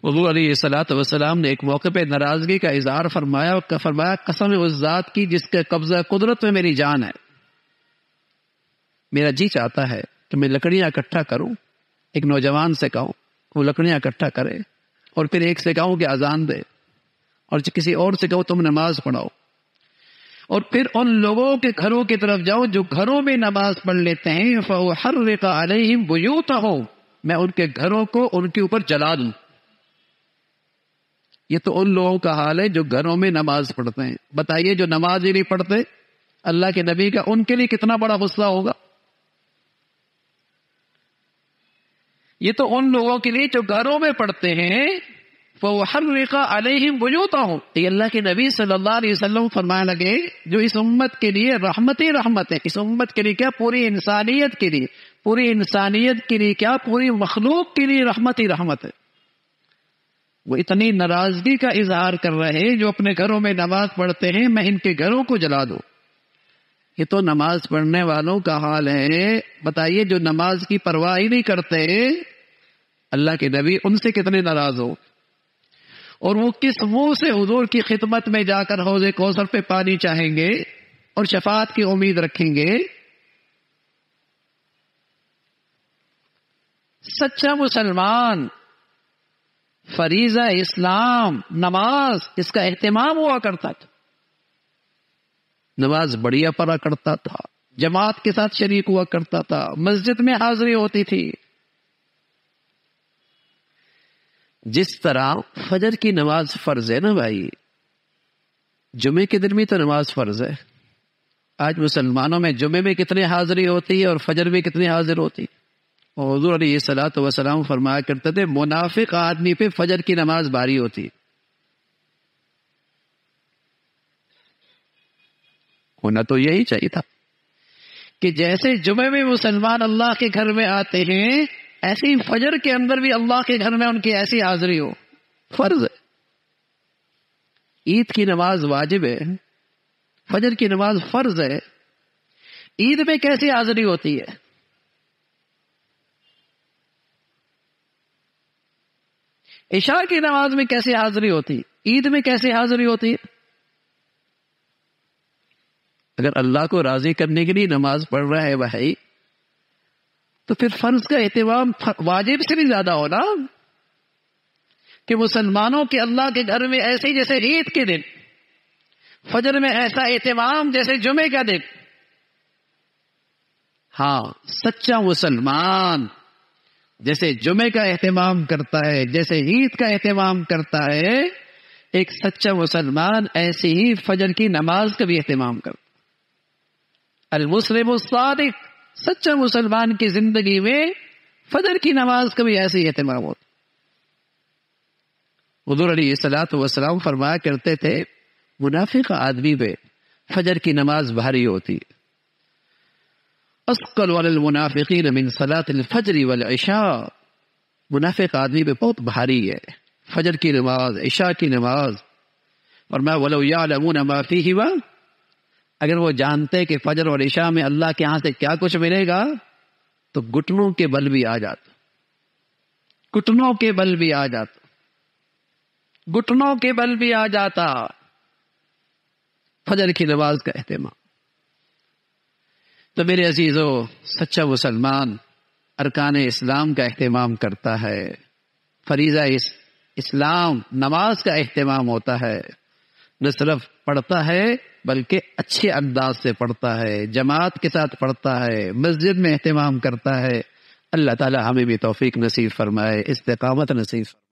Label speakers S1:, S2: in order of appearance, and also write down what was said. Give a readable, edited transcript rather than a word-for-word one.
S1: حضور علیہ الصلوۃ والسلام نے ایک موقع پہ ناراضگی کا اظہار فرمایا اور فرمایا قسم اس ذات کی جس کے قبضہ قدرت میں میری جان ہے، میرا جی چاہتا ہے کہ میں لکڑیاں اکٹھا کروں، ایک نوجوان سے کہوں وہ لکڑیاں اکٹھا کرے، اور پھر ایک سے کہوں کہ اذان دے، اور کسی اور سے کہو تم نماز پڑھاؤ، اور پھر ان لوگوں کے گھروں کی طرف جاؤ جو گھروں میں نماز پڑھ لیتے ہیں، فَأُحَرِّقَ عَلَيْهِمْ بُيُوتَهُمْ، میں ان کے گھروں کو ان کے اوپر جلا دوں۔ یہ تو ان لوگوں کا حال ہے جو گھروں میں نماز پڑھتے ہیں۔ بتائیے جو نماز ہی نہیں پڑھتے، اللہ کے نبی کا ان کے لیے کتنا بڑا غصہ ہوگا۔ یہ تو ان لوگوں کے لیے جو گھروں میں پڑھتے ہیں، فَوَحَرِّقَ عَلَيْهِمْ بُيُوتَهُمْ، یہ اللہ کے نبی صلی اللہ علیہ وسلم فرمانے لگے جو اس امت کے لیے رحمت ہی رحمت ہے، اس امت کے لیے کیا پوری انسانیت کے لیے، پوری انسانیت کے لیے کیا پوری مخلوق کے لیے رحمت ہی رحمت ہے۔ وہ اتنی ناراضگی کا اظہار کر رہے ہیں جو اپنے گھروں میں نماز پڑھتے ہیں، میں ان کے گھروں کو جلا دوں۔ یہ تو نماز پڑھنے والوں کا حال ہے۔ بتائیے جو نماز کی پرواہ ہی نہیں کرتے، اللہ کے نبی ان سے کتنے ناراض ہو، اور وہ کس منہ سے حضور کی خدمت میں جا کر حوض کوثر پہ پانی چاہیں گے اور شفاعت کی امید رکھیں گے۔ سچا مسلمان فریضہ اسلام نماز اس کا اہتمام ہوا کرتا تھا، نماز بڑھیا پڑھا کرتا تھا، جماعت کے ساتھ شریک ہوا کرتا تھا، مسجد میں حاضری ہوتی تھی۔ جس طرح فجر کی نماز فرض ہے نا بھائی، جمعے کے دن بھی تو نماز فرض ہے۔ آج مسلمانوں میں جمعے میں کتنی حاضری ہوتی ہے اور فجر میں کتنی حاضر ہوتی ہے؟ اور حضور علیہ الصلوۃ والسلام فرمایا کرتے تھے منافق آدمی پہ فجر کی نماز بھاری ہوتی ہے۔ ہونا تو یہی چاہیے تھا کہ جیسے جمعے میں مسلمان اللہ کے گھر میں آتے ہیں، ایسی فجر کے اندر بھی اللہ کے گھر میں ان کی ایسی حاضری ہو، فرض ہے۔ عید کی نماز واجب ہے، فجر کی نماز فرض ہے، عید میں کیسی حاضری ہوتی ہے؟ عشاء کی نماز میں کیسی حاضری ہوتی، عید میں کیسی حاضری ہوتی؟ اگر اللہ کو راضی کرنے کے لیے نماز پڑھ رہا ہے بھائی، تو پھر فرض کا اہتمام واجب سے بھی زیادہ ہونا، کہ مسلمانوں کے اللہ کے گھر میں ایسے جیسے عید کے دن، فجر میں ایسا اہتمام جیسے جمعے کا دن۔ ہاں، سچا مسلمان جیسے جمعے کا اہتمام کرتا ہے، جیسے عید کا اہتمام کرتا ہے، ایک سچا مسلمان ایسی ہی فجر کی نماز کا بھی اہتمام کرتا ہے۔ المسلم الصادق، سچا مسلمان کی زندگی میں فجر کی نماز کا بھی ایسے ہی اہتمام ہوتا۔ حضور علیہ الصلوۃ والسلام فرمایا کرتے تھے منافق آدمی پہ فجر کی نماز بھاری ہوتی ہے۔ اثقل علی المنافقین من صلاۃ الفجر والعشاء، منافق آدمی پہ بہت بھاری ہے فجر کی نماز، عشاء کی نماز۔ اور میں ولو یعلمون ما فیہما، اگر وہ جانتے کہ فجر اور عشاء میں اللہ کے ہاں سے کیا کچھ ملے گا تو گھٹنوں کے بل بھی آ جاتا، گھٹنوں کے بل بھی آ جاتا، گھٹنوں کے بل بھی آ جاتا۔ فجر کی نماز کا اہتمام۔ تو میرے عزیزو، سچا مسلمان ارکان اسلام کا اہتمام کرتا ہے، فریضہ اسلام نماز کا اہتمام ہوتا ہے، نہ صرف پڑھتا ہے بلکہ اچھے انداز سے پڑھتا ہے، جماعت کے ساتھ پڑھتا ہے، مسجد میں اہتمام کرتا ہے۔ اللہ تعالی ہمیں بھی توفیق نصیب فرمائے، استقامت نصیب فرمائے۔